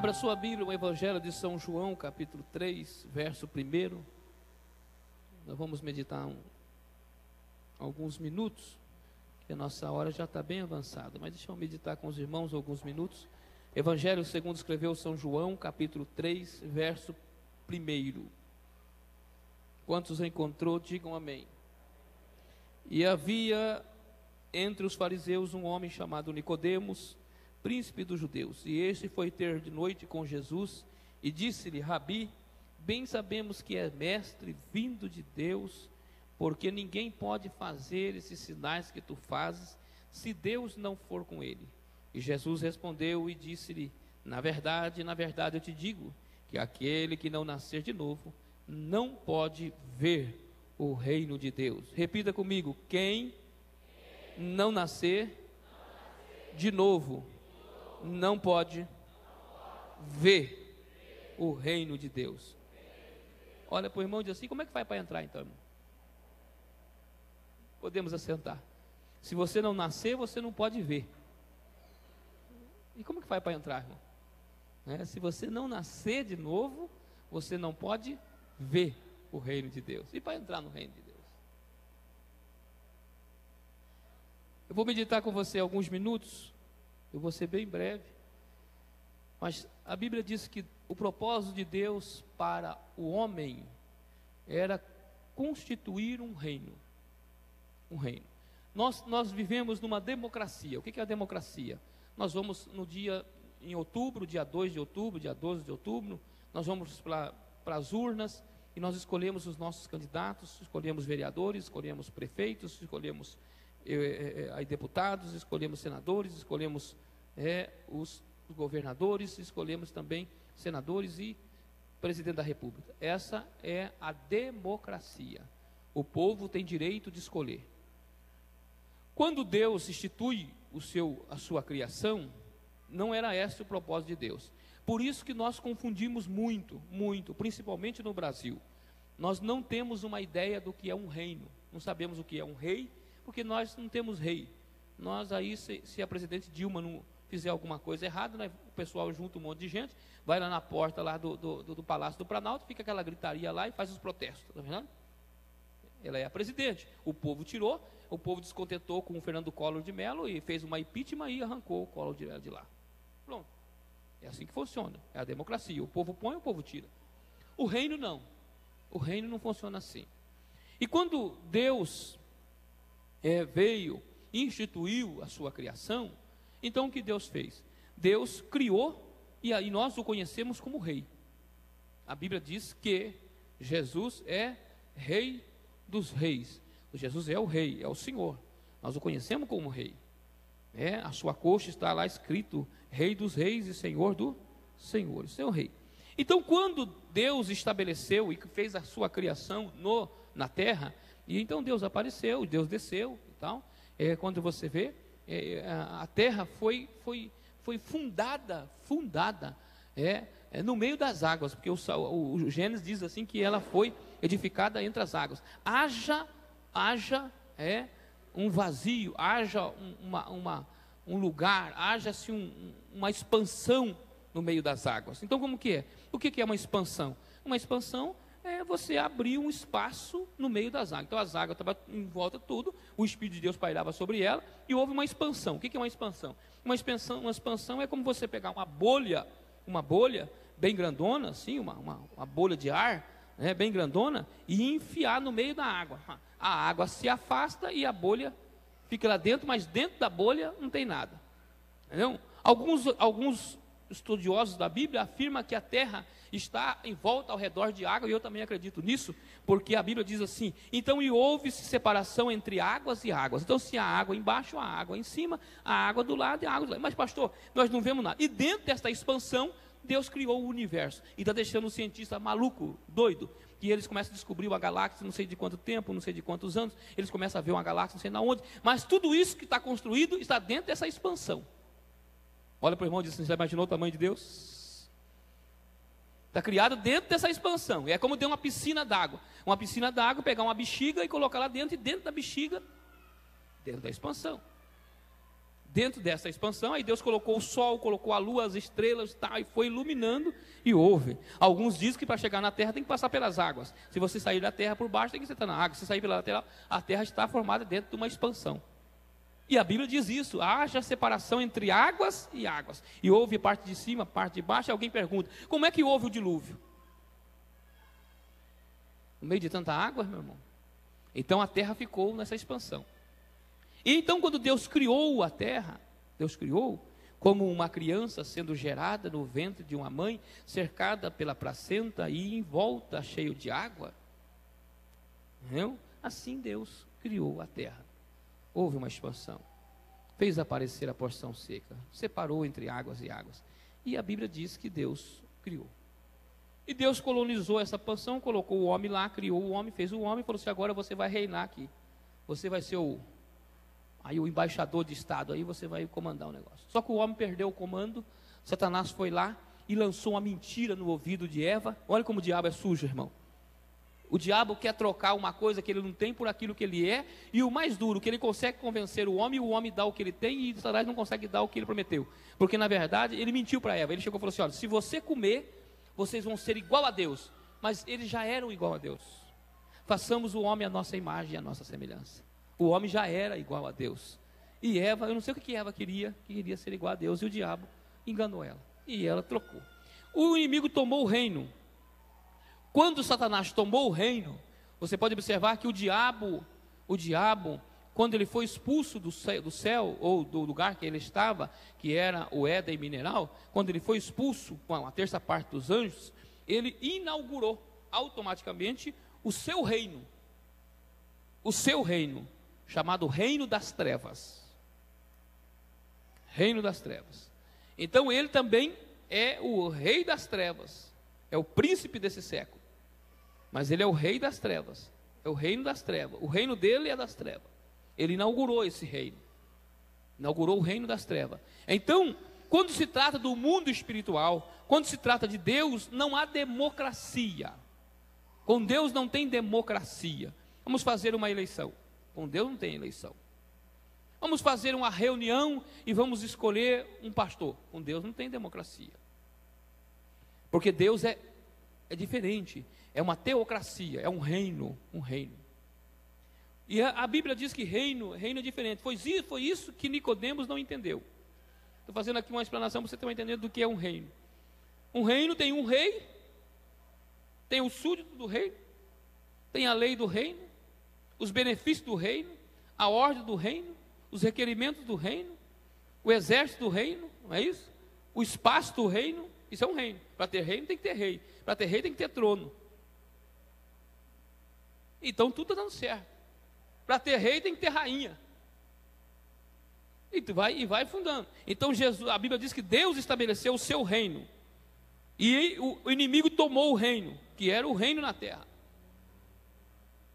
Abra sua Bíblia, o Evangelho de São João, capítulo 3, verso 1. Nós vamos meditar alguns minutos, que a nossa hora já está bem avançada, mas deixa eu meditar com os irmãos alguns minutos. Evangelho segundo escreveu São João, capítulo 3, verso 1. Quantos encontrou, digam amém. E havia entre os fariseus um homem chamado Nicodemos, príncipe dos judeus, e este foi ter de noite com Jesus, e disse-lhe: Rabi, bem sabemos que é mestre vindo de Deus, porque ninguém pode fazer esses sinais que tu fazes, se Deus não for com ele. E Jesus respondeu e disse-lhe: na verdade eu te digo, que aquele que não nascer de novo, não pode ver o reino de Deus. Repita comigo: quem não nascer de novo, não pode ver o reino de Deus. Olha para o irmão e diz assim: como é que faz para entrar então, irmão? Podemos assentar. Se você não nascer, você não pode ver. E como que faz para entrar, irmão? Se você não nascer de novo, você não pode ver o reino de Deus. E para entrar no reino de Deus? Eu vou meditar com você alguns minutos. Eu vou ser bem breve, mas a Bíblia diz que o propósito de Deus para o homem era constituir um reino. Um reino. Nós vivemos numa democracia. O que é a democracia? Nós vamos no dia, em outubro, dia 2 de outubro, dia 12 de outubro, nós vamos para as urnas e nós escolhemos os nossos candidatos, escolhemos vereadores, escolhemos prefeitos, escolhemos deputados, escolhemos senadores, escolhemos os governadores, escolhemos também senadores e presidente da república. Essa é a democracia. O povo tem direito de escolher. Quando Deus institui a sua criação, não era esse o propósito de Deus. Por isso que nós confundimos muito, principalmente no Brasil. Nós não temos uma ideia do que é um reino. Não sabemos o que é um rei, porque nós não temos rei. Nós aí, se a presidente Dilma não fizer alguma coisa errada, né, o pessoal junta um monte de gente, vai lá na porta lá do Palácio do Planalto, fica aquela gritaria lá e faz os protestos, tá vendo? Ela é a presidente, o povo tirou, o povo descontentou com o Fernando Collor de Mello e fez uma impeachment e arrancou o Collor de lá. Pronto, é assim que funciona, é a democracia, o povo põe, o povo tira. O reino não, o reino não funciona assim. E quando Deus veio, instituiu a sua criação, então o que Deus fez? Deus criou e aí nós o conhecemos como rei. A Bíblia diz que Jesus é rei dos reis. Jesus é o rei, é o Senhor. Nós o conhecemos como rei. A sua coxa está lá escrito: Rei dos reis e Senhor dos senhores. Isso é o rei. Então, quando Deus estabeleceu e fez a sua criação na terra, e então Deus apareceu, Deus desceu e tal. Quando você vê, a terra foi fundada no meio das águas, porque o Gênesis diz assim que ela foi edificada entre as águas. Haja um vazio, haja um lugar, haja-se uma expansão no meio das águas. Então, como que é? O que é uma expansão? Uma expansão é você abrir um espaço no meio das águas. Então as águas estavam em volta de tudo, o Espírito de Deus pairava sobre ela e houve uma expansão. O que é uma expansão? Uma expansão é como você pegar uma bolha bem grandona, assim, uma bolha de ar, bem grandona, e enfiar no meio da água. A água se afasta e a bolha fica lá dentro, mas dentro da bolha não tem nada. Entendeu? Alguns estudiosos da Bíblia afirmam que a terra está em volta ao redor de água, e eu também acredito nisso, porque a Bíblia diz assim: então e houve-se separação entre águas e águas. Então, se a água embaixo, a água em cima, a água do lado e a água do lado. Mas pastor, nós não vemos nada. E dentro desta expansão, Deus criou o universo, e está deixando o cientista maluco, doido, que eles começam a descobrir uma galáxia, não sei de quanto tempo, não sei de quantos anos, eles começam a ver uma galáxia, não sei de onde, mas tudo isso que está construído está dentro dessa expansão. Olha para o irmão e diz assim: já imaginou o tamanho de Deus? Está criado dentro dessa expansão. É como ter uma piscina d'água. Uma piscina d'água, pegar uma bexiga e colocar lá dentro, e dentro da bexiga, dentro da expansão. dentro dessa expansão, aí Deus colocou o sol, colocou a lua, as estrelas, tá, e foi iluminando, e houve. Alguns dizem que para chegar na terra tem que passar pelas águas. Se você sair da terra por baixo, tem que estar na água. Se sair pela lateral, a terra está formada dentro de uma expansão. E a Bíblia diz isso: haja separação entre águas e águas. E houve parte de cima, parte de baixo. E alguém pergunta: como é que houve o dilúvio? No meio de tanta água, meu irmão. Então a terra ficou nessa expansão. E então, quando Deus criou a terra, Deus criou como uma criança sendo gerada no ventre de uma mãe, cercada pela placenta e em volta cheio de água. Entendeu? Assim Deus criou a terra. Houve uma expansão, fez aparecer a porção seca, separou entre águas e águas. E a Bíblia diz que Deus criou. E Deus colonizou essa porção, colocou o homem lá, criou o homem, fez o homem, e falou assim: agora você vai reinar aqui. Você vai ser o embaixador de Estado, aí você vai comandar o negócio. Só que o homem perdeu o comando. Satanás foi lá e lançou uma mentira no ouvido de Eva. Olha como o diabo é sujo, irmão. O diabo quer trocar uma coisa que ele não tem por aquilo que ele é, e o mais duro, que ele consegue convencer o homem dá o que ele tem, e Satanás não consegue dar o que ele prometeu. Porque na verdade ele mentiu para Eva. Ele chegou e falou assim: olha, se você comer, vocês vão ser igual a Deus. Mas eles já eram igual a Deus. Façamos o homem à nossa imagem e à nossa semelhança. O homem já era igual a Deus. E Eva, eu não sei o que Eva queria ser igual a Deus, e o diabo enganou ela. E ela trocou. O inimigo tomou o reino. Quando Satanás tomou o reino, você pode observar que o diabo, quando ele foi expulso do céu, ou do lugar que ele estava, que era o Éden mineral, quando ele foi expulso com a terça parte dos anjos, ele inaugurou automaticamente o seu reino. O seu reino, chamado Reino das Trevas. Reino das Trevas. Então ele também é o rei das trevas, é o príncipe desse século. Mas ele é o rei das trevas, é o reino das trevas. O reino dele é das trevas. Ele inaugurou esse reino. Inaugurou o reino das trevas. Então, quando se trata do mundo espiritual, quando se trata de Deus, não há democracia. Com Deus não tem democracia. Vamos fazer uma eleição. Com Deus não tem eleição. Vamos fazer uma reunião e vamos escolher um pastor. Com Deus não tem democracia. Porque Deus é diferente. É uma teocracia, é um reino, E a Bíblia diz que reino é diferente. Foi isso que Nicodemos não entendeu. Estou fazendo aqui uma explanação para você ter uma entendimento do que é um reino. Um reino tem um rei, tem o súdito do reino, tem a lei do reino, os benefícios do reino, a ordem do reino, os requerimentos do reino, o exército do reino, não é isso? O espaço do reino, isso é um reino. Para ter reino tem que ter rei, para ter rei tem que ter trono. Então tudo está dando certo. Para ter rei tem que ter rainha. E vai fundando. Então a Bíblia diz que Deus estabeleceu o seu reino. E o inimigo tomou o reino, que era o reino na terra.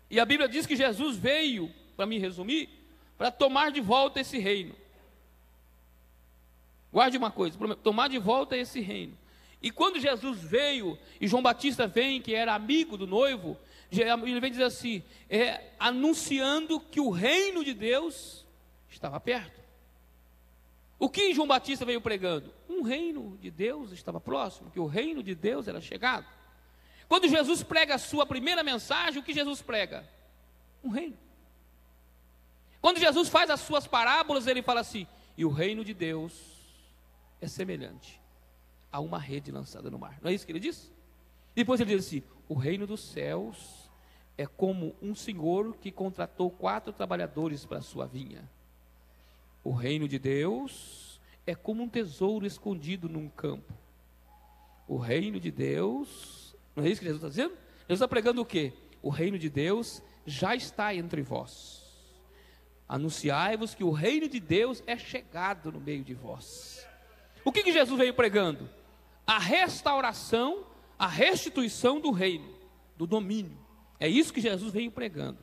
E a Bíblia diz que Jesus veio, para me resumir, para tomar de volta esse reino. Guarde uma coisa, tomar de volta esse reino. E quando Jesus veio, e João Batista vem, que era amigo do noivo, ele vem dizer assim, anunciando que o reino de Deus estava perto. O que João Batista veio pregando? Um reino de Deus estava próximo, que o reino de Deus era chegado. Quando Jesus prega a sua primeira mensagem, o que Jesus prega? Um reino. Quando Jesus faz as suas parábolas, ele fala assim, e o reino de Deus é semelhante a uma rede lançada no mar. Não é isso que ele diz? Depois ele diz assim, o reino dos céus é como um senhor que contratou 4 trabalhadores para a sua vinha. O reino de Deus é como um tesouro escondido num campo. O reino de Deus, não é isso que Jesus está dizendo? Jesus está pregando o quê? O reino de Deus já está entre vós. Anunciai-vos que o reino de Deus é chegado no meio de vós. O que Jesus veio pregando? A restauração, a restituição do reino, do domínio. É isso que Jesus veio pregando.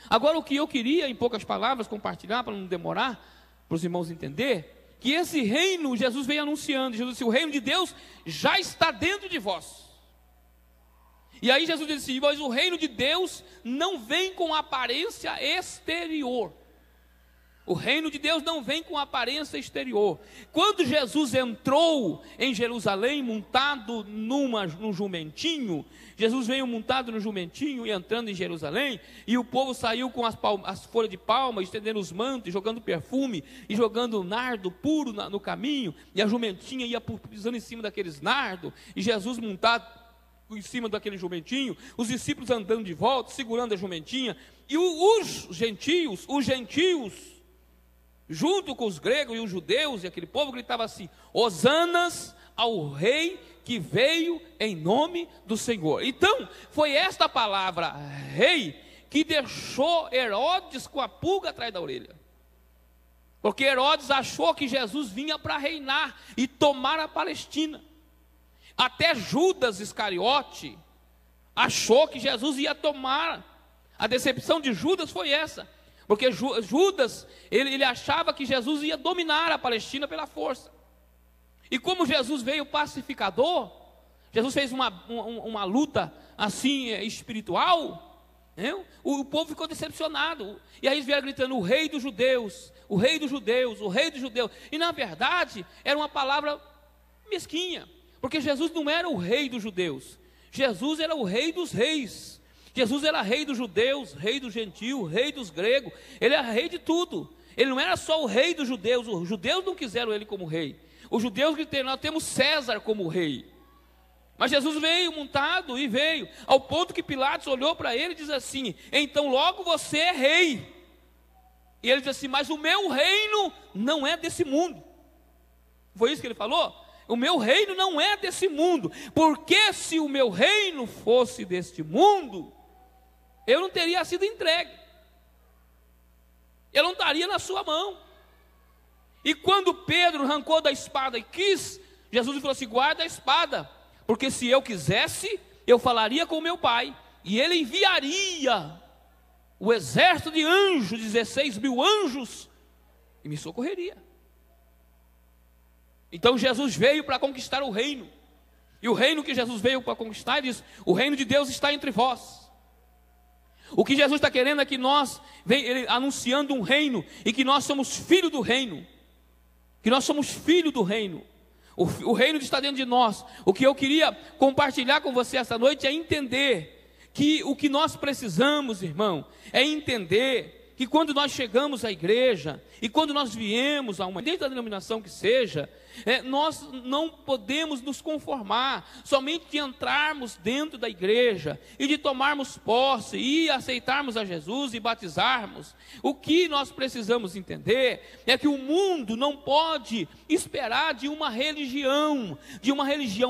Agora, o que eu queria, em poucas palavras, compartilhar, para não demorar, para os irmãos entender, que esse reino, Jesus veio anunciando. Jesus disse, o reino de Deus já está dentro de vós. E aí Jesus disse, mas o reino de Deus não vem com aparência exterior. O reino de Deus não vem com aparência exterior. Quando Jesus entrou em Jerusalém montado num jumentinho, Jesus veio montado no jumentinho e entrando em Jerusalém, e o povo saiu com as folhas de palma, estendendo os mantos, jogando perfume e jogando nardo puro no caminho, e a jumentinha ia pisando em cima daqueles nardos, e Jesus montado em cima daquele jumentinho, os discípulos andando de volta, segurando a jumentinha, e os gentios, junto com os gregos e os judeus, e aquele povo gritava assim: Hosanas ao rei que veio em nome do Senhor. Então, foi esta palavra rei que deixou Herodes com a pulga atrás da orelha. Porque Herodes achou que Jesus vinha para reinar e tomar a Palestina. Até Judas Iscariote achou que Jesus ia tomar. A decepção de Judas foi essa. Porque Judas, ele achava que Jesus ia dominar a Palestina pela força. E como Jesus veio pacificador, Jesus fez uma luta assim espiritual, né? O povo ficou decepcionado. E aí eles vieram gritando: o rei dos judeus, o rei dos judeus, o rei dos judeus. E na verdade era uma palavra mesquinha, porque Jesus não era o rei dos judeus, Jesus era o rei dos reis. Jesus era rei dos judeus, rei dos gentios, rei dos gregos, ele era rei de tudo. Ele não era só o rei dos judeus, os judeus não quiseram ele como rei. Os judeus gritaram: nós temos César como rei. Mas Jesus veio montado e veio, ao ponto que Pilatos olhou para ele e disse assim: então logo você é rei. E ele disse assim: mas o meu reino não é desse mundo. Foi isso que ele falou? O meu reino não é desse mundo, porque se o meu reino fosse deste mundo, eu não teria sido entregue, eu não estaria na sua mão. E quando Pedro arrancou da espada e quis, Jesus falou assim: guarda a espada, porque se eu quisesse, eu falaria com o meu pai, e ele enviaria o exército de anjos, 16 mil anjos, e me socorreria. Então Jesus veio para conquistar o reino, e o reino que Jesus veio para conquistar, ele diz: o reino de Deus está entre vós. O que Jesus está querendo é que nós, ele anunciando um reino, e que nós somos filhos do reino, que nós somos filhos do reino, o reino está dentro de nós. O que eu queria compartilhar com você esta noite é entender que o que nós precisamos, irmão, é entender que quando nós chegamos à igreja, e quando nós viemos a uma, dentro da denominação que seja, nós não podemos nos conformar somente de entrarmos dentro da igreja e de tomarmos posse e aceitarmos a Jesus e batizarmos. O que nós precisamos entender é que o mundo não pode esperar de uma religião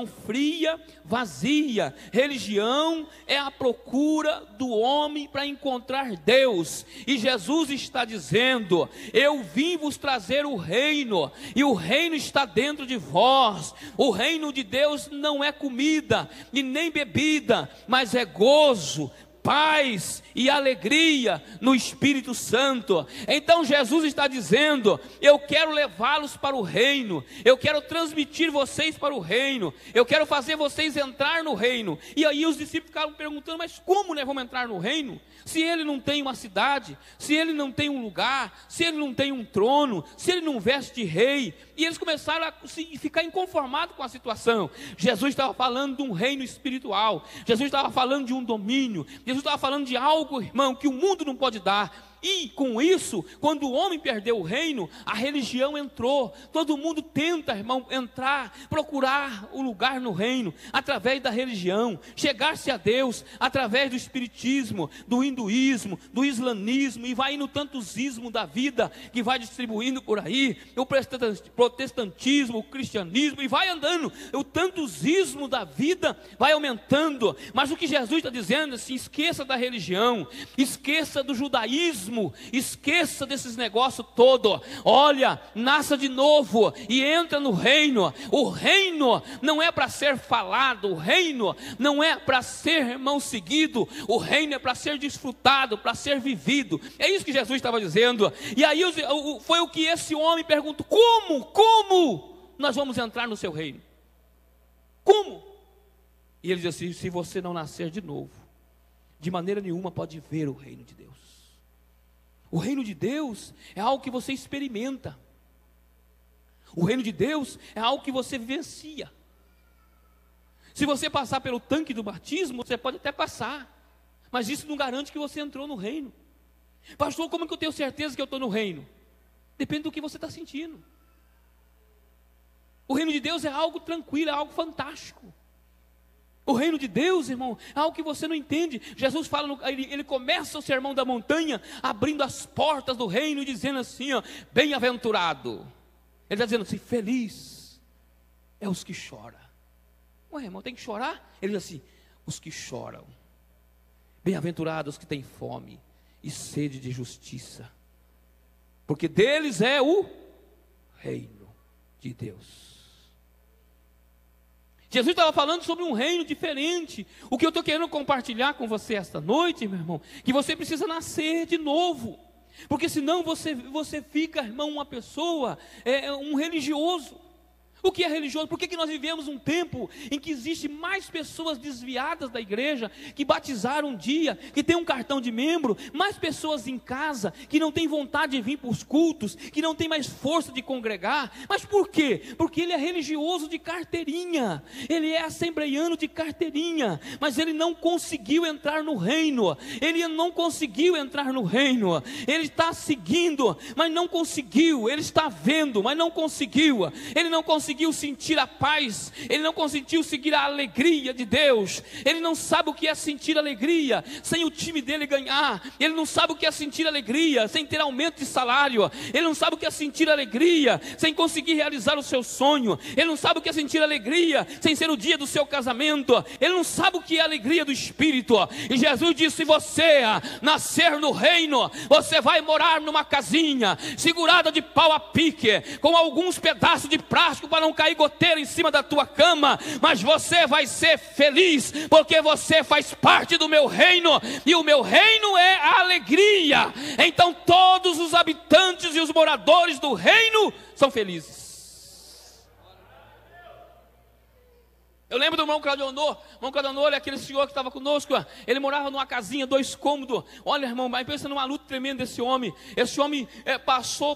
fria, vazia. Religião é a procura do homem para encontrar Deus, e Jesus está dizendo: eu vim vos trazer o reino, e o reino está dentro de vós. O reino de Deus não é comida e nem bebida, mas é gozo, paz e alegria no Espírito Santo. Então Jesus está dizendo: eu quero levá-los para o reino, eu quero transmitir vocês para o reino, eu quero fazer vocês entrar no reino. E aí os discípulos ficaram perguntando: mas como nós vamos entrar no reino? Se ele não tem uma cidade, se ele não tem um lugar, se ele não tem um trono, se ele não veste de rei. E eles começaram a ficar inconformados com a situação. Jesus estava falando de um reino espiritual, Jesus estava falando de um domínio, Jesus estava falando de algo, irmão, que o mundo não pode dar. E com isso, quando o homem perdeu o reino, a religião entrou. Todo mundo tenta, irmão, entrar, procurar o lugar no reino, através da religião, chegar-se a Deus, através do espiritismo, do hinduísmo, do islamismo, e vai indo tantos ismos da vida, que vai distribuindo por aí, o protestantismo, o cristianismo, e vai andando, o tantos ismos da vida vai aumentando. Mas o que Jesus está dizendo é assim: esqueça da religião, esqueça do judaísmo, esqueça desses negócios todos. Olha, nasça de novo e entra no reino. O reino não é para ser falado, o reino não é para ser, irmão, seguido, o reino é para ser desfrutado, para ser vivido. É isso que Jesus estava dizendo. E aí foi o que esse homem perguntou: como nós vamos entrar no seu reino? Como? E ele diz assim: se você não nascer de novo, de maneira nenhuma pode ver o reino de Deus. O reino de Deus é algo que você experimenta. O reino de Deus é algo que você vivencia. Se você passar pelo tanque do batismo, você pode até passar, mas isso não garante que você entrou no reino. Pastor, como é que eu tenho certeza que eu estou no reino? Depende do que você está sentindo. O reino de Deus é algo tranquilo, é algo fantástico. O reino de Deus, irmão, é algo que você não entende. Jesus fala, ele começa o sermão da montanha, abrindo as portas do reino e dizendo assim, ó, bem-aventurado. Ele está dizendo assim, feliz é os que choram. Ué, irmão, tem que chorar? Ele diz assim, os que choram. Bem-aventurados os que têm fome e sede de justiça, porque deles é o reino de Deus. Jesus estava falando sobre um reino diferente. O que eu estou querendo compartilhar com você esta noite, meu irmão, que você precisa nascer de novo, porque senão você fica, irmão, uma pessoa, um religioso. O que é religioso? Por que nós vivemos um tempo em que existe mais pessoas desviadas da igreja, que batizaram um dia, que tem um cartão de membro, mais pessoas em casa, que não tem vontade de vir para os cultos, que não tem mais força de congregar? Mas por quê? Porque ele é religioso de carteirinha, ele é assembleiano de carteirinha, mas ele não conseguiu entrar no reino, ele está seguindo, mas não conseguiu, ele está vendo, mas não conseguiu, ele não conseguiu sentir a paz, ele não conseguiu sentir a alegria de Deus, ele não sabe o que é sentir alegria sem o time dele ganhar, ele não sabe o que é sentir alegria sem ter aumento de salário, ele não sabe o que é sentir alegria sem conseguir realizar o seu sonho, ele não sabe o que é sentir alegria sem ser o dia do seu casamento, ele não sabe o que é a alegria do Espírito. E Jesus disse, se você nascer no reino, você vai morar numa casinha segurada de pau a pique, com alguns pedaços de plástico para não cair goteira em cima da tua cama, mas você vai ser feliz, porque você faz parte do meu reino, e o meu reino é a alegria. Então todos os habitantes e os moradores do reino são felizes. Eu lembro do irmão Claudionor, aquele senhor que estava conosco, ele morava numa casinha, 2 cômodos. Olha, irmão, mas pensa numa luta tremenda desse homem. Esse homem passou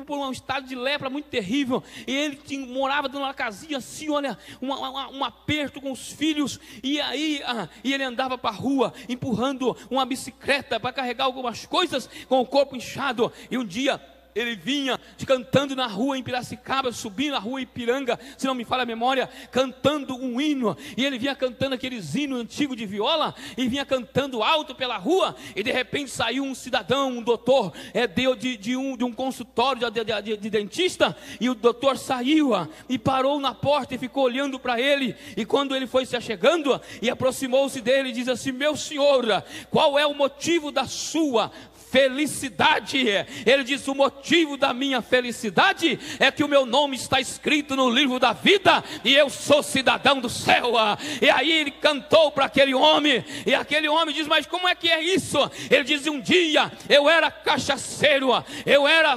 por um estado de lepra muito terrível, e ele morava numa casinha assim, olha, um aperto com os filhos, e aí ele andava para a rua, empurrando uma bicicleta para carregar algumas coisas, com o corpo inchado. E um dia ele vinha cantando na rua em Piracicaba, subindo na rua Ipiranga, se não me falha a memória, cantando um hino, e ele vinha cantando aqueles hinos antigos de viola, e vinha cantando alto pela rua, e de repente saiu um cidadão, um doutor, de um consultório de dentista, e o doutor saiu e parou na porta e ficou olhando para ele, e quando ele foi se achegando e aproximou-se dele, diz assim, meu senhor, qual é o motivo da sua felicidade? Ele diz, o motivo da minha felicidade é que o meu nome está escrito no livro da vida, e eu sou cidadão do céu. E aí ele cantou para aquele homem, e aquele homem diz, mas como é que é isso? Ele diz, um dia eu era cachaceiro, eu era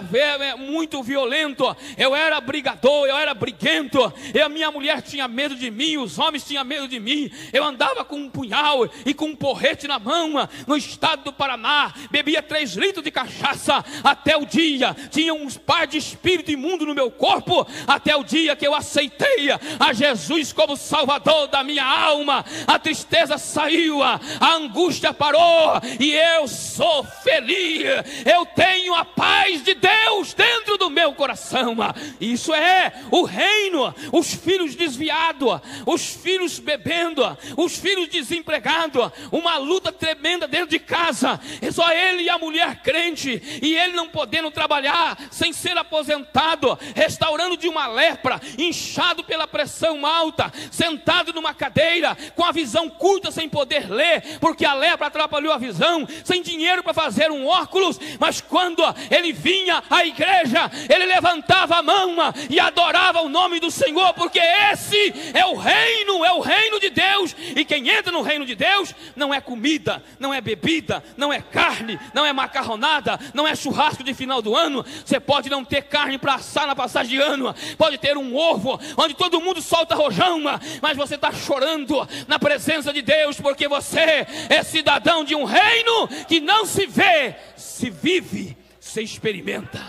muito violento, eu era brigador, eu era briguento, e a minha mulher tinha medo de mim, os homens tinham medo de mim, eu andava com um punhal e com um porrete na mão, no estado do Paraná, bebia 3 litros de cachaça, até o dia, tinha uns par de espírito imundo no meu corpo, até o dia que eu aceitei a Jesus como Salvador da minha alma, a tristeza saiu, a angústia parou, e eu sou feliz, eu tenho a paz de Deus dentro do meu coração. Isso é o reino. Os filhos desviados, os filhos bebendo, os filhos desempregados, uma luta tremenda dentro de casa, é só ele e a mulher crente, e ele não podendo trabalhar, sem ser aposentado, restaurando de uma lepra, inchado pela pressão alta, sentado numa cadeira, com a visão curta, sem poder ler, porque a lepra atrapalhou a visão, sem dinheiro para fazer um óculos, mas quando ele vinha à igreja, ele levantava a mão e adorava o nome do Senhor, porque esse é o reino de Deus, e quem entra no reino de Deus, não é comida, não é bebida, não é carne, não é macarronada, não é churrasco de final do ano, ano. Você pode não ter carne para assar na passagem de ano, pode ter um ovo onde todo mundo solta rojão, mas você está chorando na presença de Deus, porque você é cidadão de um reino que não se vê, se vive, se experimenta.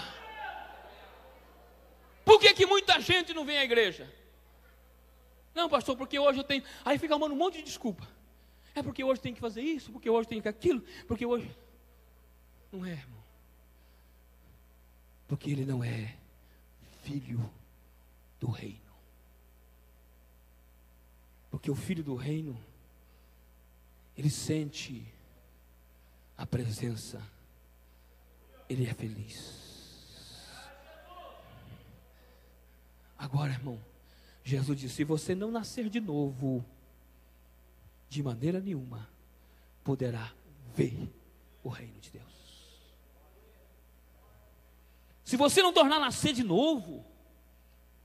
Por que muita gente não vem à igreja? Não, pastor, porque hoje eu tenho... Aí fica arrumando um monte de desculpa. É porque hoje tem que fazer isso, porque hoje tem que aquilo, porque hoje... Não é, irmão. Porque ele não é filho do reino. Porque o filho do reino, ele sente a presença, ele é feliz. Agora, irmão, Jesus disse: se você não nascer de novo, de maneira nenhuma poderá ver o reino de Deus. Se você não tornar a nascer de novo,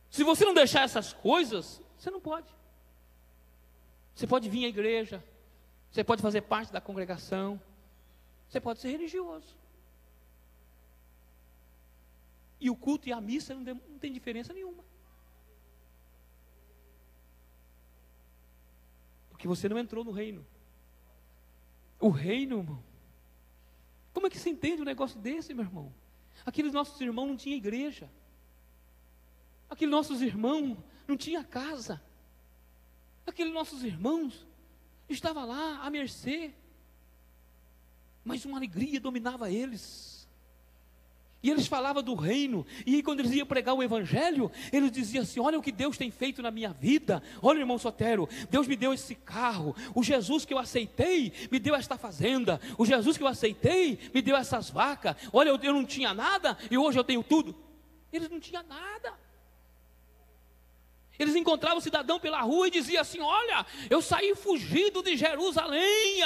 se você não deixar essas coisas, você não pode. Você pode vir à igreja, você pode fazer parte da congregação, você pode ser religioso. E o culto e a missa não tem diferença nenhuma. Porque você não entrou no reino. O reino, irmão. Como é que se entende um negócio desse, meu irmão? Aqueles nossos irmãos não tinham igreja. Aqueles nossos irmãos não tinham casa. Aqueles nossos irmãos estavam lá à mercê. Mas uma alegria dominava eles. E eles falavam do reino, e aí quando eles iam pregar o evangelho, eles diziam assim: olha o que Deus tem feito na minha vida. Olha, irmão Sotero, Deus me deu esse carro. O Jesus que eu aceitei me deu esta fazenda. O Jesus que eu aceitei me deu essas vacas. Olha, eu não tinha nada e hoje eu tenho tudo. Eles não tinham nada. Eles encontravam o cidadão pela rua e diziam assim: olha, eu saí fugido de Jerusalém,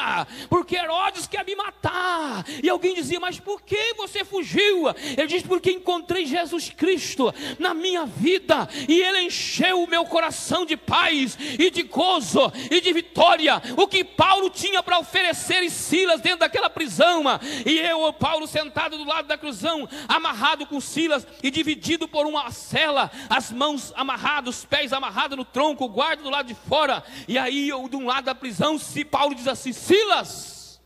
porque Herodes quer me matar. E alguém dizia: mas por que você fugiu? Ele diz: porque encontrei Jesus Cristo na minha vida, e Ele encheu o meu coração de paz, e de gozo, e de vitória. O que Paulo tinha para oferecer, e Silas dentro daquela prisão, e eu, Paulo, sentado do lado da prisão, amarrado com Silas, e dividido por uma cela, as mãos amarradas, os pés amarrado no tronco, o guarda do lado de fora. E aí, de um lado da prisão, se Paulo diz assim: Silas.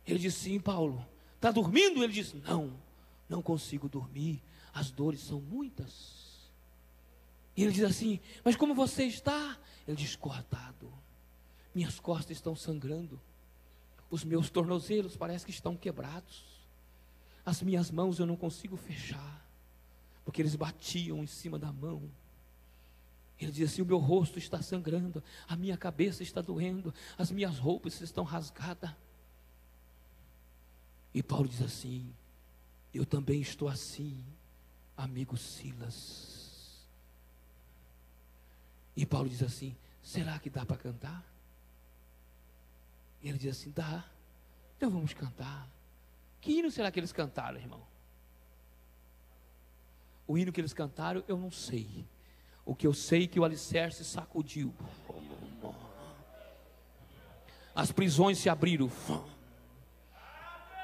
Ele diz: sim, Paulo. Está dormindo? Ele diz: não consigo dormir, as dores são muitas. E ele diz assim: mas como você está? Ele diz: cortado, minhas costas estão sangrando, os meus tornozelos parecem que estão quebrados, as minhas mãos eu não consigo fechar, porque eles batiam em cima da mão. Ele diz assim: o meu rosto está sangrando, a minha cabeça está doendo, as minhas roupas estão rasgadas. E Paulo diz assim: eu também estou assim, amigo Silas. E Paulo diz assim: será que dá para cantar? E ele diz assim: dá, então vamos cantar. Que hino será que eles cantaram, irmão? O hino que eles cantaram eu não sei. O que eu sei é que o alicerce sacudiu, as prisões se abriram,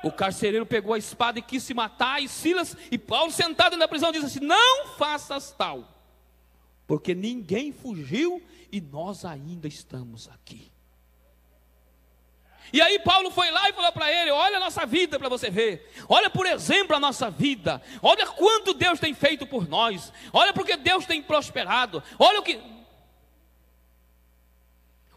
o carcereiro pegou a espada e quis se matar, e Silas e Paulo sentados na prisão diz assim: não faças tal, porque ninguém fugiu e nós ainda estamos aqui. E aí Paulo foi lá e falou para ele: olha a nossa vida para você ver, olha por exemplo a nossa vida, olha quanto Deus tem feito por nós, olha porque Deus tem prosperado, olha o que...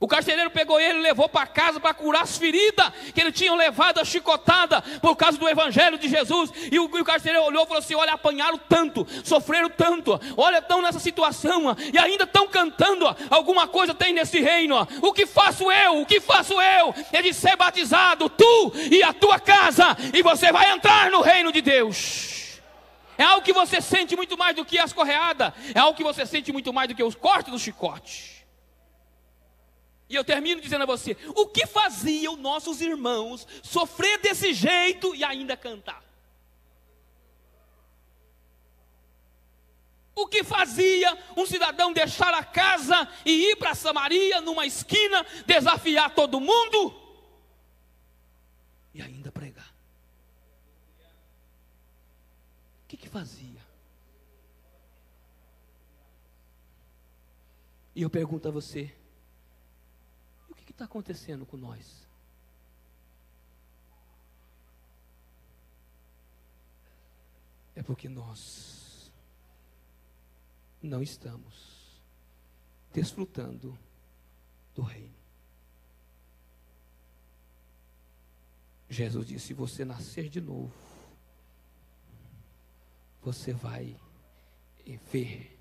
O carcereiro pegou ele e levou para casa para curar as feridas que ele tinha levado a chicotada por causa do evangelho de Jesus. E o carcereiro olhou e falou assim: olha, apanharam tanto, sofreram tanto, olha, estão nessa situação e ainda estão cantando, alguma coisa tem nesse reino. O que faço eu? O que faço eu? É de ser batizado, tu e a tua casa, e você vai entrar no reino de Deus. É algo que você sente muito mais do que as correadas, é algo que você sente muito mais do que os cortes do chicote. E eu termino dizendo a você: o que faziam nossos irmãos sofrer desse jeito e ainda cantar? O que fazia um cidadão deixar a casa e ir para Samaria, numa esquina, desafiar todo mundo e ainda pregar? que fazia. E eu pergunto a você, o que está acontecendo com nós? É porque nós não estamos desfrutando do reino. Jesus disse: se você nascer de novo, você vai ver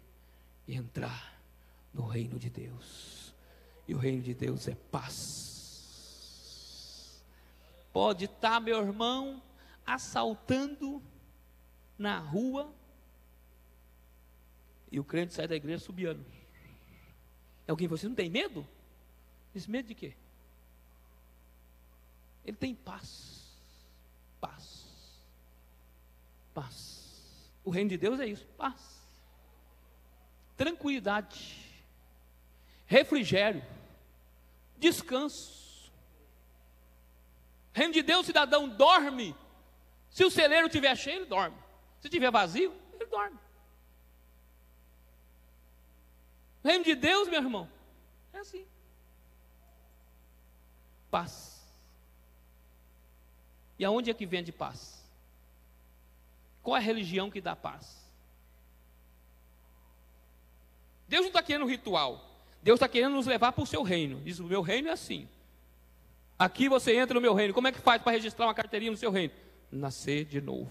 e entrar no reino de Deus. E o reino de Deus é paz. Pode estar, meu irmão, assaltando na rua, e o crente sai da igreja subiando. Alguém, você não tem medo? Diz, medo de quê? Ele tem paz. Paz. Paz. O reino de Deus é isso, paz. Tranquilidade. Refrigério. Descanso. O reino de Deus, o cidadão dorme. Se o celeiro estiver cheio, ele dorme. Se estiver vazio, ele dorme. O reino de Deus, meu irmão, é assim. Paz. E aonde é que vende paz? Qual é a religião que dá paz? Deus não está querendo ritual. Deus está querendo nos levar para o seu reino. Diz, o meu reino é assim. Aqui você entra no meu reino. Como é que faz para registrar uma carteirinha no seu reino? Nascer de novo.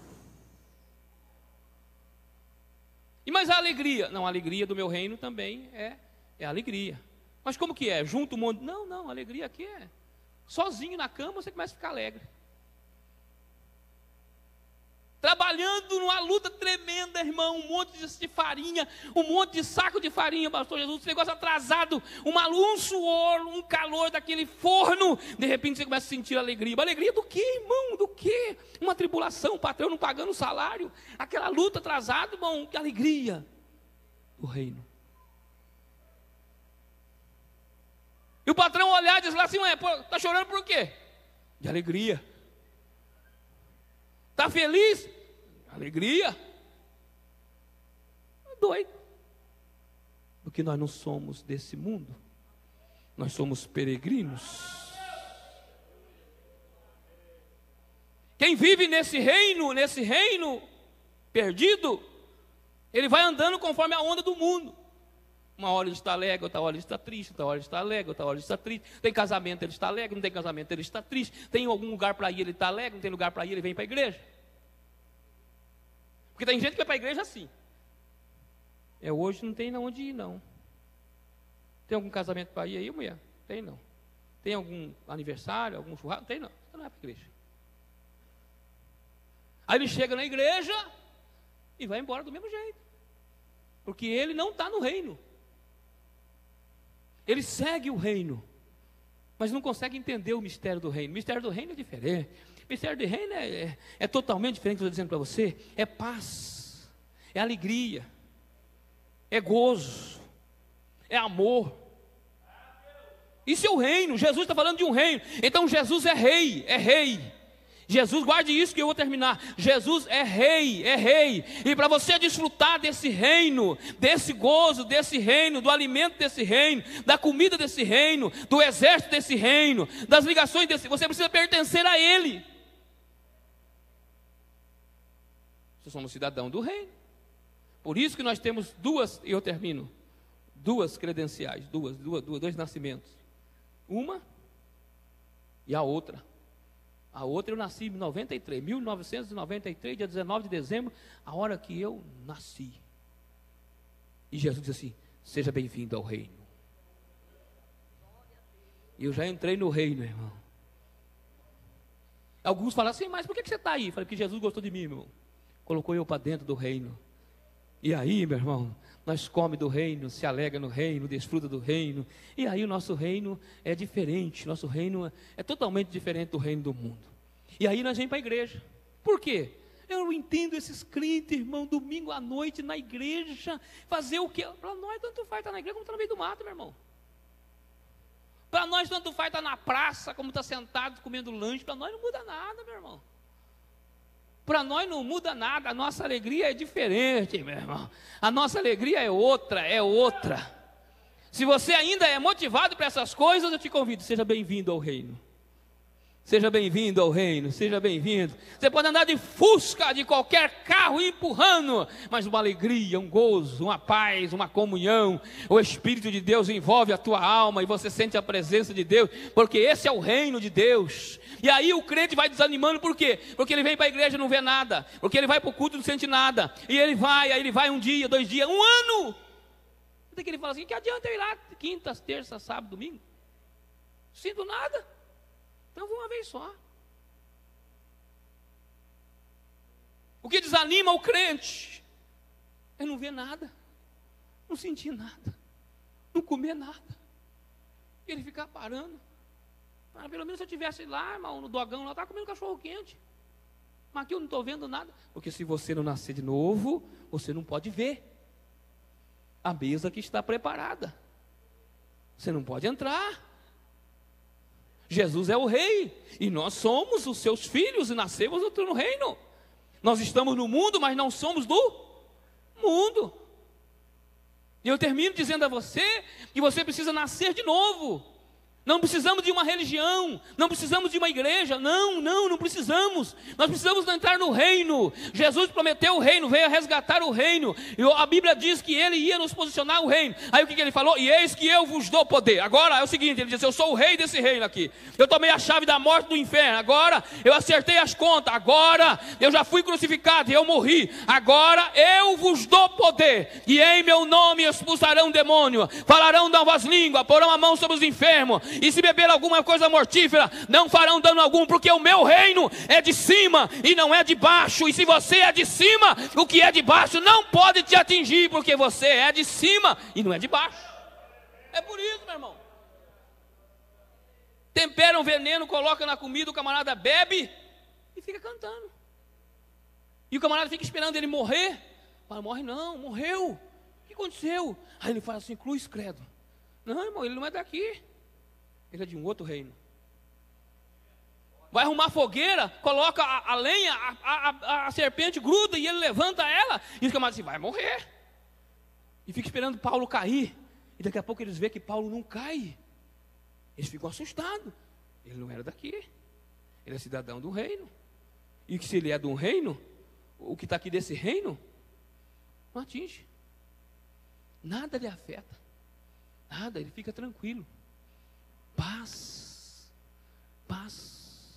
E mais a alegria? Não, a alegria do meu reino também é alegria. Mas como que é? Junto um monte? Não, a alegria aqui é sozinho na cama, você começa a ficar alegre. Trabalhando numa luta tremenda, irmão, um monte de farinha, um monte de saco de farinha, pastor Jesus, esse negócio atrasado, um suor, um calor daquele forno, de repente você começa a sentir alegria. Mas alegria do quê, irmão? Do quê? Uma tribulação, o patrão não pagando o salário, aquela luta atrasada, irmão, que alegria do reino. E o patrão olhar e diz lá assim, está chorando por quê? De alegria. Está feliz? Alegria. Doido. Porque nós não somos desse mundo. Nós somos peregrinos. Quem vive nesse reino perdido, ele vai andando conforme a onda do mundo. Uma hora ele está alegre, outra hora ele está triste, outra hora ele está alegre, outra hora ele está triste. Tem casamento, ele está alegre, não tem casamento, ele está triste. Tem algum lugar para ir, ele está alegre, não tem lugar para ir, ele vem para a igreja. Porque tem gente que vai para a igreja assim. Hoje não tem onde ir, não. Tem algum casamento para ir aí, mulher? Tem não. Tem algum aniversário, algum churrasco? Tem não. Você não vai para a igreja. Aí ele chega na igreja e vai embora do mesmo jeito. Porque ele não está no reino. Ele segue o reino, mas não consegue entender o mistério do reino. O mistério do reino é diferente. O mistério do reino é totalmente diferente do que eu estou dizendo para você. É paz, é alegria, é gozo, é amor. Isso é o reino. Jesus está falando de um reino. Então Jesus é rei, é rei. Jesus, guarde isso que eu vou terminar. Jesus é rei, é rei. E para você desfrutar desse reino, desse gozo desse reino, do alimento desse reino, da comida desse reino, do exército desse reino, das ligações desse, você precisa pertencer a ele. Nós somos cidadão do reino. Por isso que nós temos duas credenciais, dois nascimentos. Uma e a outra. A outra eu nasci em 1993, dia 19 de dezembro, a hora que eu nasci. E Jesus disse assim, seja bem-vindo ao reino. E eu já entrei no reino, irmão. Alguns falam assim, mas por que você está aí? Eu falei, porque Jesus gostou de mim, meu irmão. Colocou eu para dentro do reino. E aí, meu irmão, nós comemos do reino, se alegra no reino, desfruta do reino. E aí o nosso reino é diferente, nosso reino é totalmente diferente do reino do mundo. E aí nós vamos para a igreja. Por quê? Eu não entendo esses crentes, irmão, domingo à noite na igreja, fazer o quê? Para nós tanto faz estar na igreja como estar no meio do mato, meu irmão. Para nós tanto faz estar na praça, como estar sentado comendo lanche, para nós não muda nada, meu irmão. Para nós não muda nada, a nossa alegria é diferente, meu irmão. A nossa alegria é outra, é outra. Se você ainda é motivado para essas coisas, eu te convido, seja bem-vindo ao reino. Seja bem-vindo ao reino, seja bem-vindo. Você pode andar de Fusca, de qualquer carro empurrando, mas uma alegria, um gozo, uma paz, uma comunhão. O Espírito de Deus envolve a tua alma e você sente a presença de Deus, porque esse é o reino de Deus. E aí o crente vai desanimando, por quê? Porque ele vem para a igreja e não vê nada, porque ele vai para o culto e não sente nada, e aí ele vai um dia, 2 dias, 1 ano. Até que ele fala assim, que adianta eu ir lá quinta, terça, sábado, domingo? Não sinto nada. Então vou uma vez só. O que desanima o crente é não ver nada, não sentir nada, não comer nada. Ele ficar parando. Ah, pelo menos se eu estivesse lá, irmão, no dogão lá, estava comendo cachorro quente. Mas aqui eu não estou vendo nada. Porque se você não nascer de novo, você não pode ver a mesa que está preparada. Você não pode entrar. Jesus é o rei, e nós somos os seus filhos, e nascemos no reino. Nós estamos no mundo, mas não somos do mundo. E eu termino dizendo a você, que você precisa nascer de novo. Não precisamos de uma religião, não precisamos de uma igreja, não precisamos. Nós precisamos entrar no reino. Jesus prometeu o reino, veio a resgatar o reino. E a Bíblia diz que ele ia nos posicionar o reino. Aí o que ele falou? E eis que eu vos dou poder. Agora é o seguinte, ele diz, eu sou o rei desse reino aqui. Eu tomei a chave da morte do inferno. Agora eu acertei as contas. Agora eu já fui crucificado e eu morri. Agora eu vos dou poder. E em meu nome expulsarão demônio. Falarão novas línguas, porão a mão sobre os enfermos. E se beber alguma coisa mortífera, não farão dano algum, porque o meu reino é de cima e não é de baixo. E se você é de cima, o que é de baixo não pode te atingir, porque você é de cima e não é de baixo. É por isso, meu irmão. Tempera um veneno, coloca na comida, o camarada bebe e fica cantando. E o camarada fica esperando ele morrer. Fala, morre não, morreu. O que aconteceu? Aí ele fala assim, cruz credo. Não, irmão, ele não é daqui. Ele é de um outro reino. Vai arrumar fogueira, coloca a lenha, a serpente gruda e ele levanta ela. E os camaradas assim, vai morrer. E fica esperando Paulo cair. E daqui a pouco eles veem que Paulo não cai. Eles ficam assustados. Ele não era daqui. Ele é cidadão do reino. E que se ele é de um reino, o que está aqui desse reino, não atinge. Nada lhe afeta. Nada, ele fica tranquilo. Paz, paz.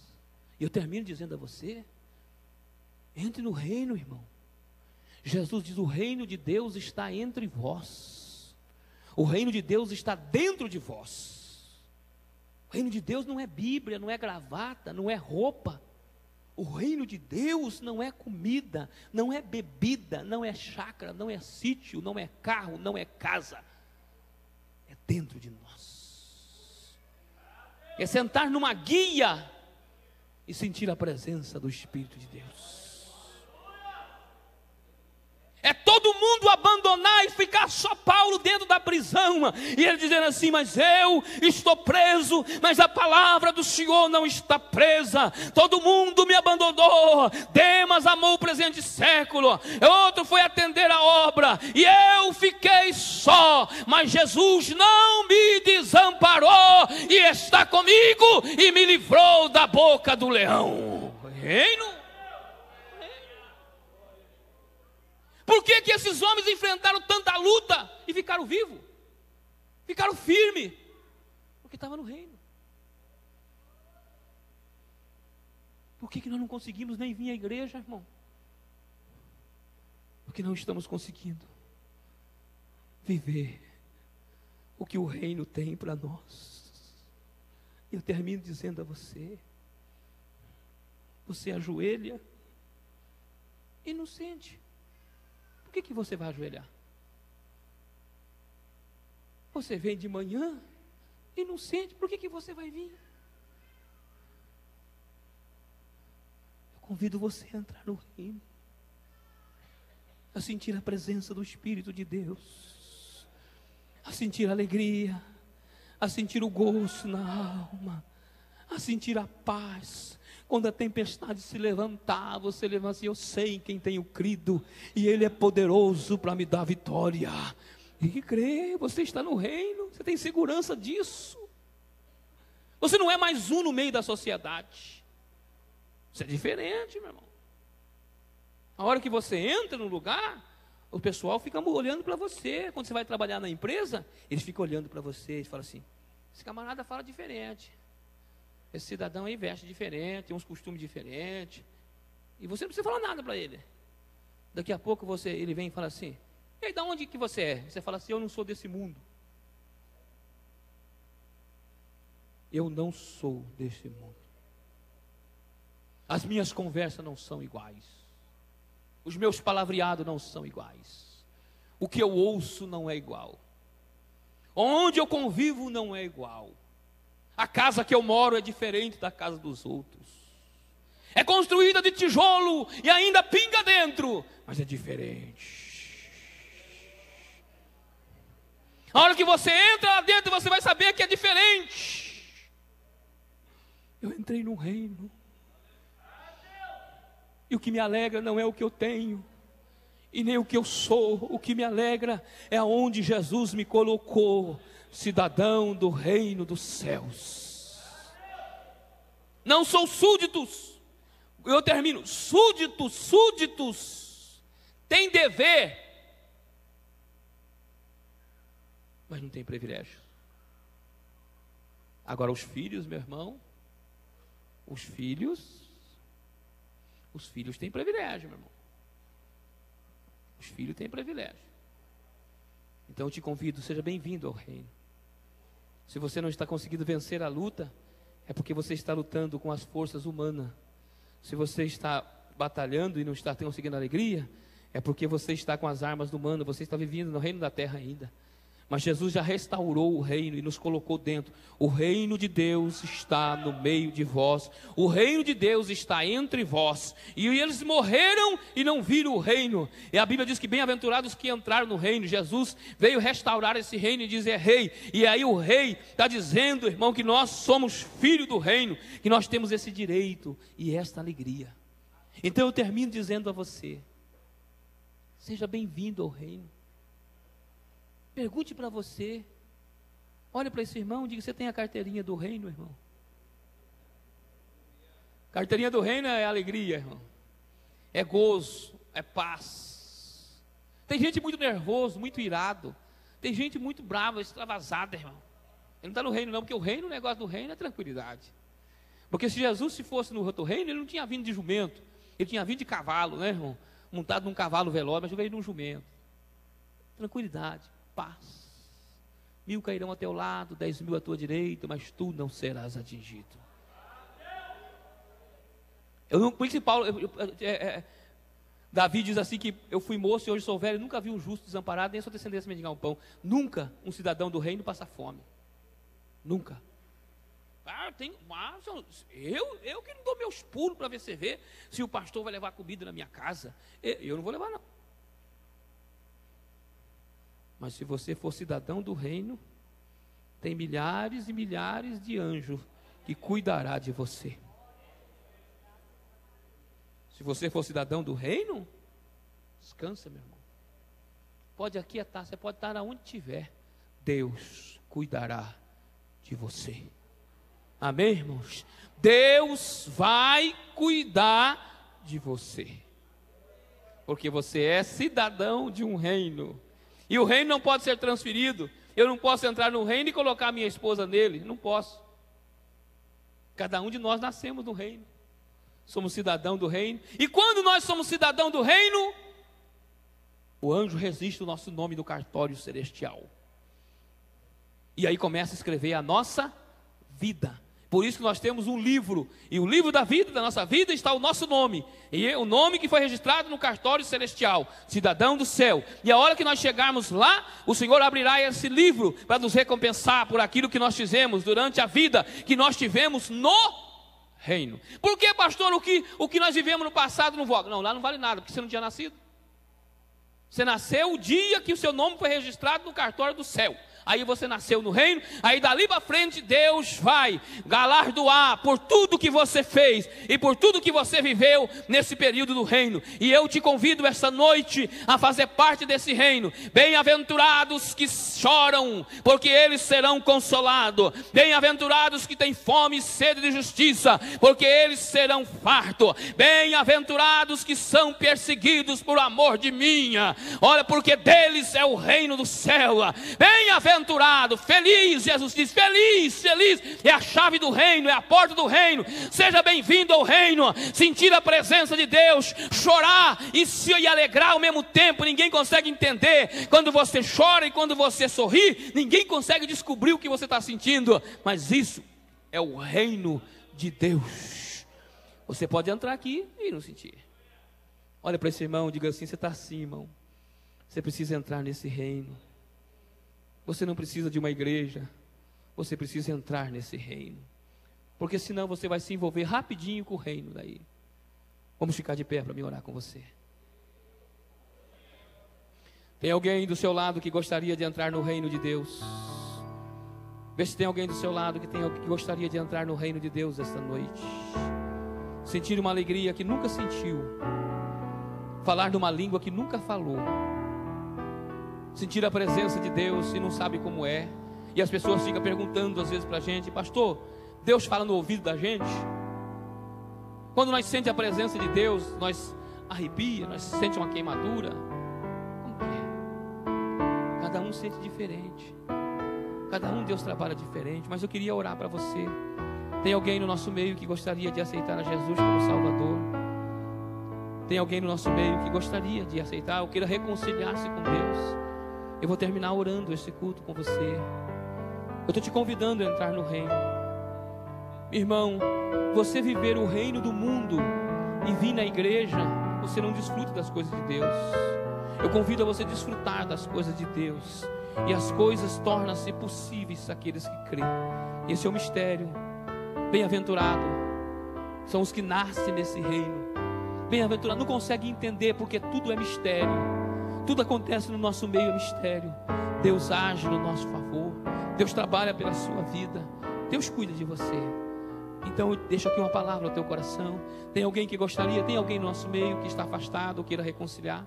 E eu termino dizendo a você, entre no reino, irmão. Jesus diz, o reino de Deus está entre vós. O reino de Deus está dentro de vós. O reino de Deus não é Bíblia, não é gravata, não é roupa. O reino de Deus não é comida, não é bebida, não é chácara, não é sítio, não é carro, não é casa. É dentro de nós. É sentar numa guia e sentir a presença do Espírito de Deus. É todo mundo abandonar e ficar só Paulo dentro da prisão. E ele dizendo assim, mas eu estou preso, mas a palavra do Senhor não está presa. Todo mundo me abandonou. Demas amou o presente século. Outro foi atender a obra. E eu fiquei só. Mas Jesus não me desamparou. E está comigo e me livrou da boca do leão. Reino. Por que que esses homens enfrentaram tanta luta e ficaram vivos? Ficaram firmes? Porque estavam no reino. Por que que nós não conseguimos nem vir à igreja, irmão? Porque não estamos conseguindo viver o que o reino tem para nós. Eu termino dizendo a você, você ajoelha e não sente. Por que que você vai ajoelhar? Você vem de manhã e não sente, por que que você vai vir? Eu convido você a entrar no reino, a sentir a presença do Espírito de Deus, a sentir a alegria, a sentir o gozo na alma, a sentir a paz. Quando a tempestade se levantar, você levanta assim: eu sei em quem tenho crido, e Ele é poderoso para me dar vitória. E crê, você está no reino, você tem segurança disso. Você não é mais um no meio da sociedade. Você é diferente, meu irmão. A hora que você entra no lugar, o pessoal fica olhando para você. Quando você vai trabalhar na empresa, eles ficam olhando para você e falam assim: esse camarada fala diferente, esse cidadão aí veste diferente, tem uns costumes diferentes. E você não precisa falar nada para ele. Daqui a pouco ele vem e fala assim: e aí, de onde que você é? Você fala assim: eu não sou desse mundo. Eu não sou desse mundo. As minhas conversas não são iguais. Os meus palavreados não são iguais. O que eu ouço não é igual. Onde eu convivo não é igual. A casa que eu moro é diferente da casa dos outros. É construída de tijolo e ainda pinga dentro, mas é diferente. A hora que você entra lá dentro, você vai saber que é diferente. Eu entrei no reino. E o que me alegra não é o que eu tenho, e nem o que eu sou. O que me alegra é aonde Jesus me colocou, cidadão do reino dos céus. Não sou súditos. Eu termino: súditos tem dever, mas não tem privilégio. Agora os filhos, meu irmão, os filhos têm privilégio, meu irmão. Os filhos têm privilégio. Então eu te convido, seja bem-vindo ao reino. Se você não está conseguindo vencer a luta, é porque você está lutando com as forças humanas. Se você está batalhando e não está conseguindo alegria, é porque você está com as armas do humano, você está vivendo no reino da terra ainda. Mas Jesus já restaurou o reino e nos colocou dentro. O reino de Deus está no meio de vós. O reino de Deus está entre vós. E eles morreram e não viram o reino. E a Bíblia diz que bem-aventurados que entraram no reino. Jesus veio restaurar esse reino e dizer rei. E aí o rei está dizendo, irmão, que nós somos filhos do reino, que nós temos esse direito e esta alegria. Então eu termino dizendo a você: seja bem-vindo ao reino. Pergunte para você, olhe para esse irmão e diga: você tem a carteirinha do reino, irmão? Carteirinha do reino é alegria, irmão. É gozo, é paz. Tem gente muito nervoso, muito irado. Tem gente muito brava, extravasada, irmão. Ele não está no reino não, porque o reino, o negócio do reino é tranquilidade. Porque se Jesus se fosse no outro reino, ele não tinha vindo de jumento. Ele tinha vindo de cavalo, né, irmão? Montado num cavalo veloz, mas veio num jumento. Tranquilidade. Paz. 1000 cairão a teu lado, 10.000 à tua direita, mas tu não serás atingido. Por isso Paulo, Davi diz assim que eu fui moço e hoje sou velho, nunca vi um justo desamparado, nem a sua descendência mendigar um pão. Nunca um cidadão do reino passa fome. Nunca. Eu que não dou meus pulos para ver você ver se o pastor vai levar comida na minha casa. Eu não vou levar não. Mas se você for cidadão do reino, tem milhares e milhares de anjos que cuidará de você. Se você for cidadão do reino, descansa, meu irmão. Pode aquietar, você pode estar aonde estiver. Deus cuidará de você. Amém, irmãos? Deus vai cuidar de você. Porque você é cidadão de um reino. E o reino não pode ser transferido. Eu não posso entrar no reino e colocar minha esposa nele. Não posso. Cada um de nós nascemos do reino. Somos cidadão do reino. E quando nós somos cidadão do reino, o anjo registra o nosso nome no cartório celestial. E aí começa a escrever a nossa vida. Por isso que nós temos um livro, e o livro da vida, da nossa vida, está o nosso nome, e o nome que foi registrado no cartório celestial, cidadão do céu. E a hora que nós chegarmos lá, o Senhor abrirá esse livro para nos recompensar por aquilo que nós fizemos durante a vida que nós tivemos no reino. Por que, pastor, o que nós vivemos no passado não vale? Não, lá não vale nada, porque você não tinha nascido. Você nasceu o dia que o seu nome foi registrado no cartório do céu. Aí você nasceu no reino, aí dali para frente Deus vai galardoar por tudo que você fez e por tudo que você viveu nesse período do reino. E eu te convido esta noite a fazer parte desse reino. Bem-aventurados que choram, porque eles serão consolados. Bem-aventurados que têm fome e sede de justiça, porque eles serão fartos. Bem-aventurados que são perseguidos por amor de mim, olha, porque deles é o reino do céu. Bem-aventurado, feliz, Jesus diz, feliz, feliz, é a chave do reino, é a porta do reino. Seja bem-vindo ao reino, sentir a presença de Deus, chorar e se alegrar ao mesmo tempo. Ninguém consegue entender quando você chora e quando você sorri, ninguém consegue descobrir o que você está sentindo, mas isso é o reino de Deus. Você pode entrar aqui e não sentir. Olha para esse irmão, diga assim: você está assim, irmão, você precisa entrar nesse reino. Você não precisa de uma igreja, você precisa entrar nesse reino, porque senão você vai se envolver rapidinho com o reino daí. Vamos ficar de pé para me orar com você. Tem alguém do seu lado que gostaria de entrar no reino de Deus? Vê se tem alguém do seu lado que gostaria de entrar no reino de Deus esta noite. Sentir uma alegria que nunca sentiu, falar numa língua que nunca falou, sentir a presença de Deus e não sabe como é. E as pessoas ficam perguntando às vezes para a gente: pastor, Deus fala no ouvido da gente? Quando nós sentimos a presença de Deus, nós arrepia, nós sentimos uma queimadura. Como que é? Cada um sente diferente, cada um Deus trabalha diferente. Mas eu queria orar para você. Tem alguém no nosso meio que gostaria de aceitar a Jesus como Salvador? Tem alguém no nosso meio que gostaria de aceitar ou queira reconciliar-se com Deus? Eu vou terminar orando esse culto com você. Eu estou te convidando a entrar no reino. Irmão, você viver o reino do mundo e vir na igreja, você não desfruta das coisas de Deus. Eu convido a você desfrutar das coisas de Deus, e as coisas tornam-se possíveis àqueles que creem. Esse é o mistério. Bem-aventurado são os que nascem nesse reino. Bem-aventurado, não consegue entender porque tudo é mistério. Tudo acontece no nosso meio, é mistério. Deus age no nosso favor, Deus trabalha pela sua vida, Deus cuida de você. Então eu deixo aqui uma palavra no teu coração. Tem alguém que gostaria, tem alguém no nosso meio que está afastado ou queira reconciliar?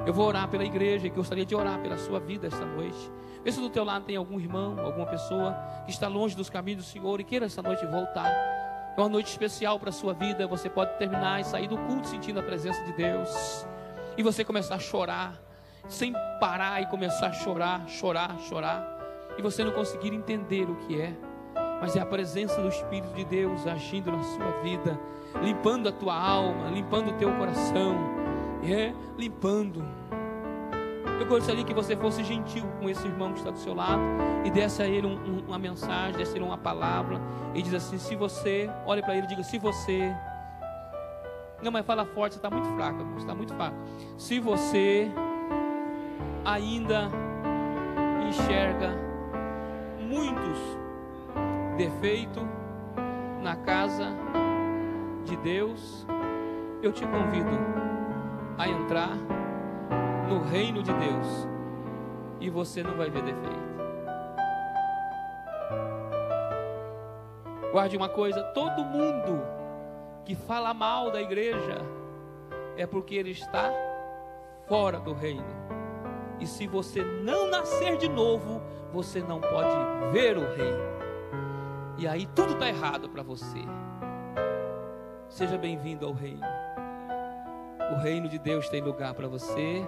Eu vou orar pela igreja e gostaria de orar pela sua vida esta noite. Vê se do teu lado tem algum irmão, alguma pessoa que está longe dos caminhos do Senhor e queira esta noite voltar. É uma noite especial para a sua vida. Você pode terminar e sair do culto sentindo a presença de Deus, e você começar a chorar, sem parar, e começar a chorar, chorar, chorar, e você não conseguir entender o que é, mas é a presença do Espírito de Deus agindo na sua vida, limpando a tua alma, limpando o teu coração, limpando. Eu gostaria que você fosse gentil com esse irmão que está do seu lado e desse a ele uma mensagem, desse a ele uma palavra, e diz assim: se você, olhe para ele e diga: se você, não, mas fala forte, você está muito fraco, você está muito fraco. Se você ainda enxerga muitos defeitos na casa de Deus, eu te convido a entrar no reino de Deus e você não vai ver defeito. Guarde uma coisa: todo mundo que fala mal da igreja é porque ele está fora do reino. E se você não nascer de novo, você não pode ver o reino. E aí tudo está errado para você. Seja bem-vindo ao reino. O reino de Deus tem lugar para você.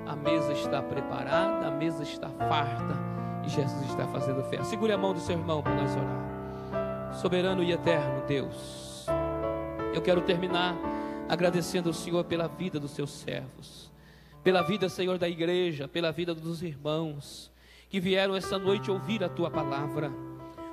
A mesa está preparada, a mesa está farta, e Jesus está fazendo festa. Segure a mão do seu irmão para nós orar. Soberano e eterno Deus, eu quero terminar agradecendo ao Senhor pela vida dos seus servos, pela vida, Senhor, da igreja, pela vida dos irmãos que vieram essa noite ouvir a tua palavra.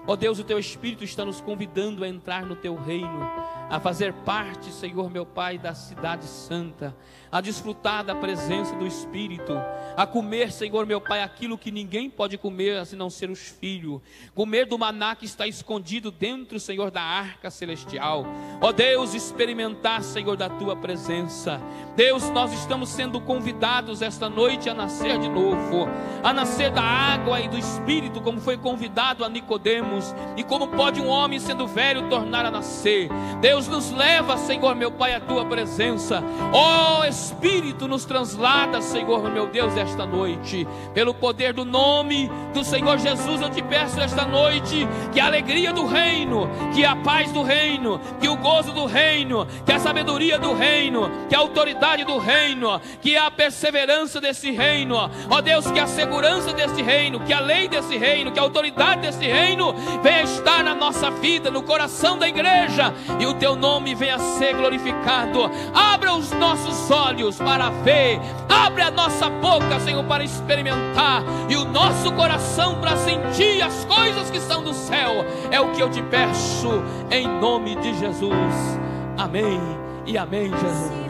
Ó Deus, o Teu Espírito está nos convidando a entrar no Teu reino, a fazer parte, Senhor meu Pai, da cidade santa, a desfrutar da presença do Espírito, a comer, Senhor meu Pai, aquilo que ninguém pode comer, se não ser os filhos, comer do maná que está escondido dentro, Senhor, da arca celestial. Ó Deus, experimentar, Senhor, da Tua presença. Deus, nós estamos sendo convidados esta noite a nascer de novo, a nascer da água e do Espírito, como foi convidado a Nicodemos, e como pode um homem sendo velho tornar a nascer. Deus, nos leva, Senhor meu Pai, à Tua presença. Ó Espírito, nos translada, Senhor meu Deus, esta noite, pelo poder do nome do Senhor Jesus. Eu te peço esta noite que a alegria do reino, que a paz do reino, que o gozo do reino, que a sabedoria do reino, que a autoridade do reino, que a perseverança desse reino, ó Deus, que a segurança desse reino, que a lei desse reino, que a autoridade desse reino venha estar na nossa vida, no coração da igreja, e o Teu nome venha ser glorificado. Abra os nossos olhos para ver, abre a nossa boca, Senhor, para experimentar, e o nosso coração para sentir as coisas que são do céu. É o que eu te peço, em nome de Jesus. Amém e amém, Jesus.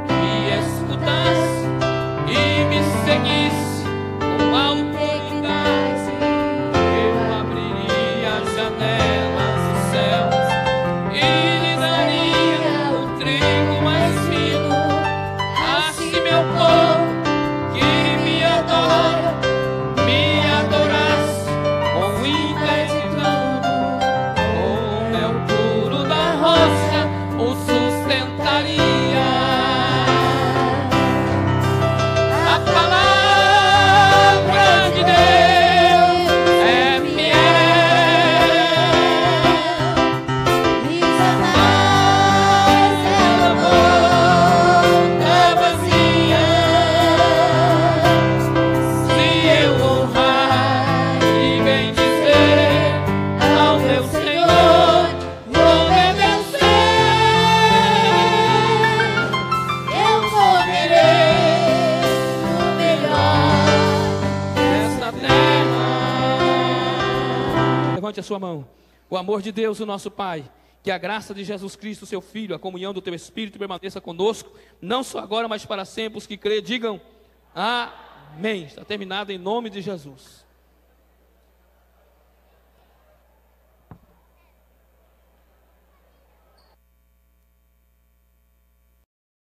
Me escutasse e me seguisse com autoridade, eu abriria as janelas dos céus e lhe daria o trigo mais fino. Assim meu povo que me adora, me adorasse com ingratidão, com o mel puro da rocha o sustentaria. A palavra de Deus é fiel, e jamais ela volta vazia. Se eu honrar e bendizer ao meu Senhor, obedecer, eu comerei o melhor desta terra. Levante a sua mão. O amor de Deus, o nosso Pai, que a graça de Jesus Cristo, seu Filho, a comunhão do Teu Espírito permaneça conosco, não só agora, mas para sempre. Os que crê, digam amém. Está terminado em nome de Jesus.